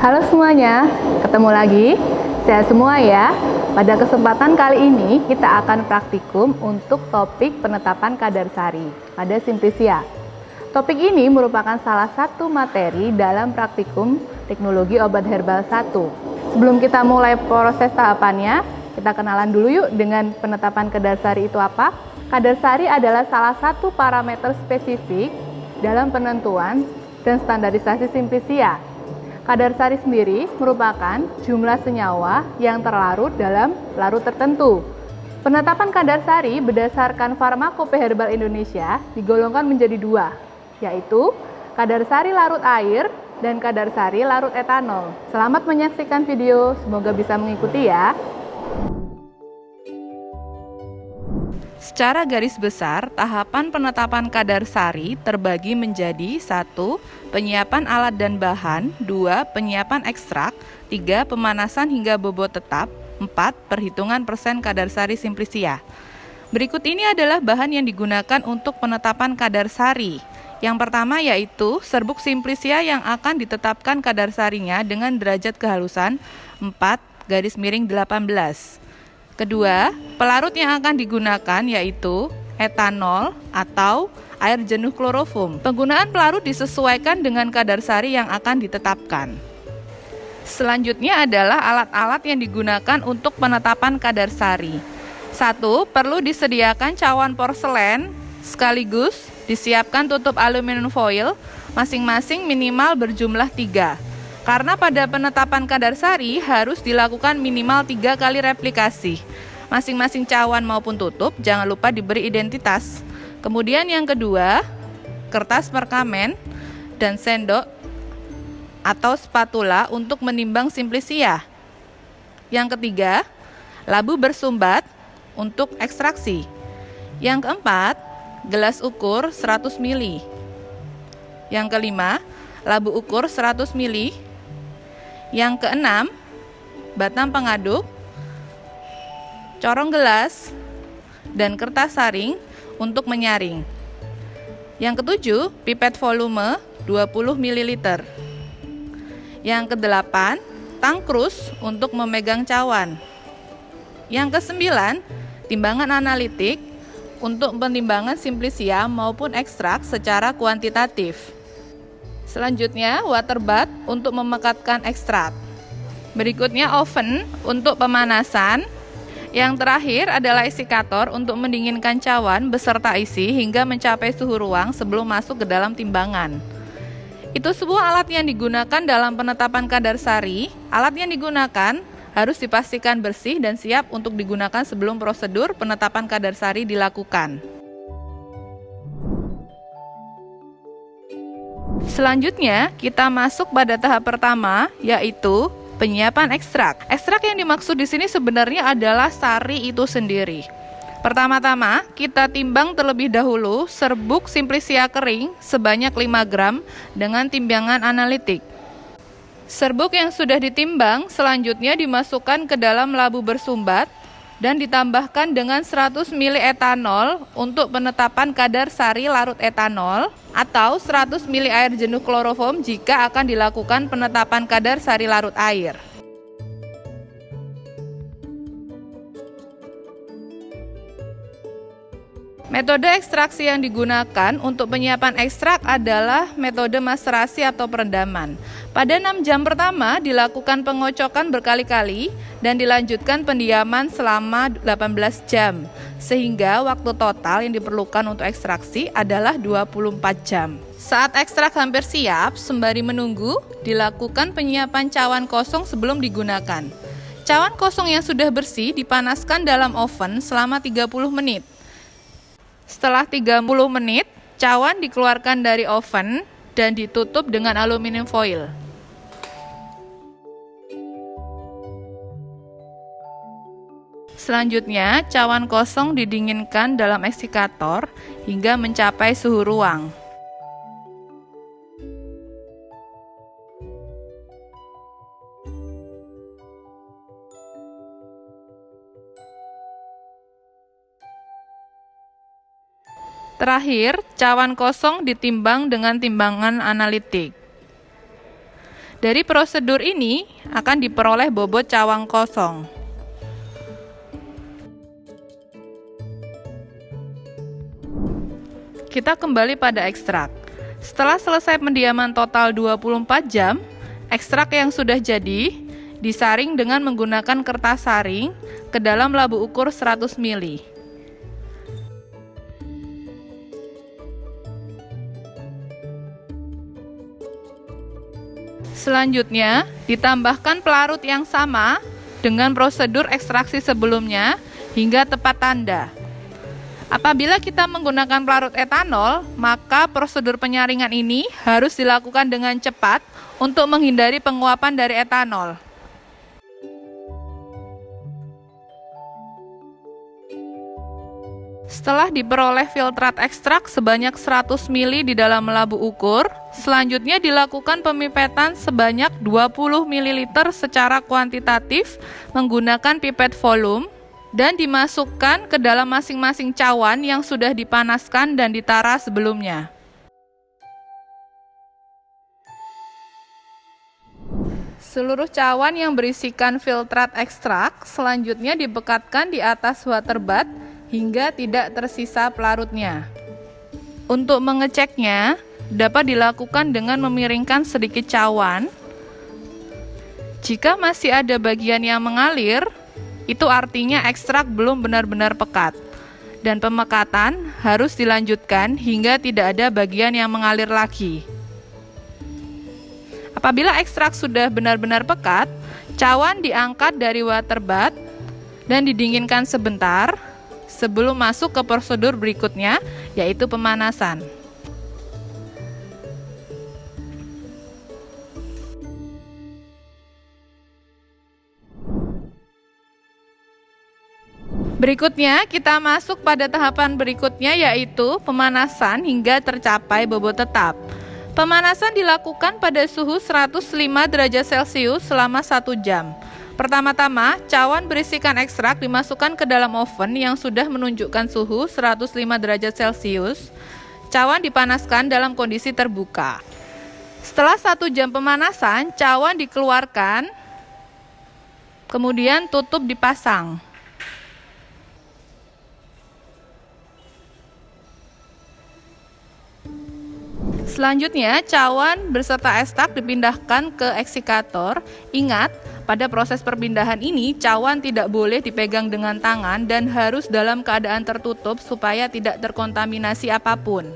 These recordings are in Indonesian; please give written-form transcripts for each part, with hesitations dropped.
Halo semuanya, ketemu lagi. Saya semua ya. Pada kesempatan kali ini kita akan praktikum untuk topik penetapan kadar sari pada Simplisia. Topik ini merupakan salah satu materi dalam praktikum teknologi obat herbal 1. Sebelum kita mulai proses tahapannya, kita kenalan dulu yuk dengan penetapan kadar sari itu apa. Kadar sari adalah salah satu parameter spesifik dalam penentuan dan standarisasi Simplisia. Kadar sari sendiri merupakan jumlah senyawa yang terlarut dalam larut tertentu. Penetapan kadar sari berdasarkan Farmakope Herbal Indonesia digolongkan menjadi dua, yaitu kadar sari larut air dan kadar sari larut etanol. Selamat menyaksikan video, semoga bisa mengikuti ya. Secara garis besar, tahapan penetapan kadar sari terbagi menjadi 1. Penyiapan alat dan bahan, 2. Penyiapan ekstrak, 3. Pemanasan hingga bobot tetap, 4. Perhitungan persen kadar sari Simplisia. Berikut ini adalah bahan yang digunakan untuk penetapan kadar sari. Yang pertama yaitu serbuk Simplisia yang akan ditetapkan kadar sarinya dengan derajat kehalusan 4/18. Kedua, pelarut yang akan digunakan yaitu etanol atau air jenuh klorofom. Penggunaan pelarut disesuaikan dengan kadar sari yang akan ditetapkan. Selanjutnya adalah alat-alat yang digunakan untuk penetapan kadar sari. 1. Perlu disediakan cawan porselen sekaligus disiapkan tutup aluminium foil masing-masing minimal berjumlah 3. Karena pada penetapan kadar sari harus dilakukan minimal 3 kali replikasi. Masing-masing cawan maupun tutup jangan lupa diberi identitas. Kemudian yang kedua, kertas perkamen dan sendok atau spatula untuk menimbang Simplisia. Yang ketiga, labu bersumbat untuk ekstraksi. Yang keempat, gelas ukur 100 ml. Yang kelima, labu ukur 100 ml. Yang keenam, batang pengaduk, corong gelas, dan kertas saring untuk menyaring. Yang ketujuh, pipet volume 20 ml. Yang kedelapan, tangkrus untuk memegang cawan. Yang kesembilan, timbangan analitik untuk penimbangan Simplisia maupun ekstrak secara kuantitatif. Selanjutnya, water bath untuk memekatkan ekstrak. Berikutnya, oven untuk pemanasan. Yang terakhir adalah isikator untuk mendinginkan cawan beserta isi hingga mencapai suhu ruang sebelum masuk ke dalam timbangan. Itu sebuah alat yang digunakan dalam penetapan kadar sari. Alat yang digunakan harus dipastikan bersih dan siap untuk digunakan sebelum prosedur penetapan kadar sari dilakukan. Selanjutnya, kita masuk pada tahap pertama, yaitu penyiapan ekstrak. Ekstrak yang dimaksud di sini sebenarnya adalah sari itu sendiri. Pertama-tama, kita timbang terlebih dahulu serbuk Simplisia kering sebanyak 5 gram dengan timbangan analitik. Serbuk yang sudah ditimbang selanjutnya dimasukkan ke dalam labu bersumbat dan ditambahkan dengan 100 ml etanol untuk penetapan kadar sari larut etanol atau 100 ml air jenuh klorofom jika akan dilakukan penetapan kadar sari larut air. Metode ekstraksi yang digunakan untuk penyiapan ekstrak adalah metode maserasi atau perendaman. Pada 6 jam pertama dilakukan pengocokan berkali-kali dan dilanjutkan pendiaman selama 18 jam, sehingga waktu total yang diperlukan untuk ekstraksi adalah 24 jam. Saat ekstrak hampir siap, sembari menunggu, dilakukan penyiapan cawan kosong sebelum digunakan. Cawan kosong yang sudah bersih dipanaskan dalam oven selama 30 menit. Setelah 30 menit, cawan dikeluarkan dari oven dan ditutup dengan aluminium foil. Selanjutnya, cawan kosong didinginkan dalam eksikator hingga mencapai suhu ruang. Terakhir, cawan kosong ditimbang dengan timbangan analitik. Dari prosedur ini akan diperoleh bobot cawang kosong. Kita kembali pada ekstrak. Setelah selesai pendiaman total 24 jam, ekstrak yang sudah jadi disaring dengan menggunakan kertas saring ke dalam labu ukur 100 ml. Selanjutnya, ditambahkan pelarut yang sama dengan prosedur ekstraksi sebelumnya hingga tepat tanda. Apabila kita menggunakan pelarut etanol, maka prosedur penyaringan ini harus dilakukan dengan cepat untuk menghindari penguapan dari etanol. Setelah diperoleh filtrat ekstrak sebanyak 100 ml di dalam labu ukur, selanjutnya dilakukan pemipetan sebanyak 20 ml secara kuantitatif menggunakan pipet volume dan dimasukkan ke dalam masing-masing cawan yang sudah dipanaskan dan ditara sebelumnya. Seluruh cawan yang berisikan filtrat ekstrak selanjutnya dibekatkan di atas water bath hingga tidak tersisa pelarutnya. Untuk mengeceknya, dapat dilakukan dengan memiringkan sedikit cawan. Jika masih ada bagian yang mengalir, itu artinya ekstrak belum benar-benar pekat, dan pemekatan harus dilanjutkan hingga tidak ada bagian yang mengalir lagi. Apabila ekstrak sudah benar-benar pekat, cawan diangkat dari water bath dan didinginkan sebentar sebelum masuk ke prosedur berikutnya, yaitu pemanasan. Berikutnya, kita masuk pada tahapan berikutnya, yaitu pemanasan hingga tercapai bobot tetap. Pemanasan dilakukan pada suhu 105 derajat Celcius selama 1 jam. Pertama-tama, cawan berisikan ekstrak dimasukkan ke dalam oven yang sudah menunjukkan suhu 105 derajat Celcius. Cawan dipanaskan dalam kondisi terbuka. Setelah 1 jam pemanasan, cawan dikeluarkan, kemudian tutup dipasang. Selanjutnya, cawan beserta ekstrak dipindahkan ke eksikator. Ingat, pada proses perpindahan ini, cawan tidak boleh dipegang dengan tangan dan harus dalam keadaan tertutup supaya tidak terkontaminasi apapun.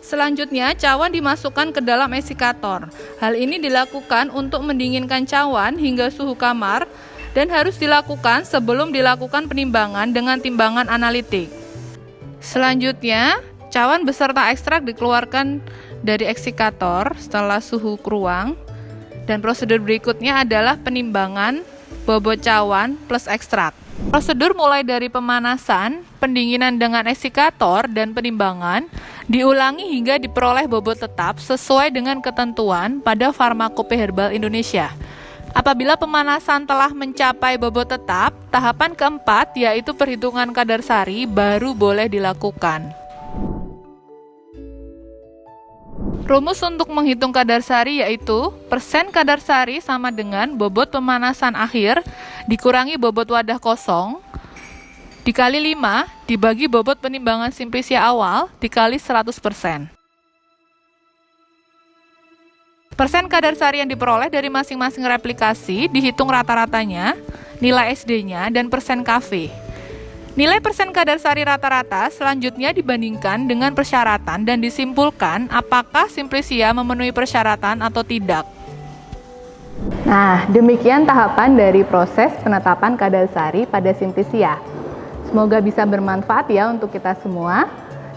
Selanjutnya, cawan dimasukkan ke dalam eksikator. Hal ini dilakukan untuk mendinginkan cawan hingga suhu kamar dan harus dilakukan sebelum dilakukan penimbangan dengan timbangan analitik. Selanjutnya, cawan beserta ekstrak dikeluarkan dari eksikator setelah suhu ruang, dan prosedur berikutnya adalah penimbangan bobot cawan plus ekstrak. Prosedur mulai dari pemanasan, pendinginan dengan eksikator, dan penimbangan diulangi hingga diperoleh bobot tetap sesuai dengan ketentuan pada Farmakope Herbal Indonesia. Apabila pemanasan telah mencapai bobot tetap, tahapan keempat yaitu perhitungan kadar sari baru boleh dilakukan. Rumus untuk menghitung kadar sari yaitu persen kadar sari sama dengan bobot pemanasan akhir dikurangi bobot wadah kosong dikali 5 dibagi bobot penimbangan Simplisia awal dikali 100%. Persen kadar sari yang diperoleh dari masing-masing replikasi dihitung rata-ratanya, nilai SD-nya, dan persen KV. Nilai persen kadar sari rata-rata selanjutnya dibandingkan dengan persyaratan dan disimpulkan apakah Simplisia memenuhi persyaratan atau tidak. Nah, demikian tahapan dari proses penetapan kadar sari pada Simplisia. Semoga bisa bermanfaat ya untuk kita semua.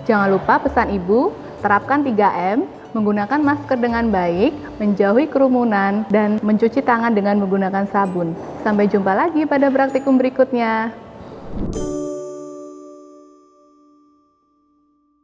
Jangan lupa pesan ibu, terapkan 3M, menggunakan masker dengan baik, menjauhi kerumunan, dan mencuci tangan dengan menggunakan sabun. Sampai jumpa lagi pada praktikum berikutnya.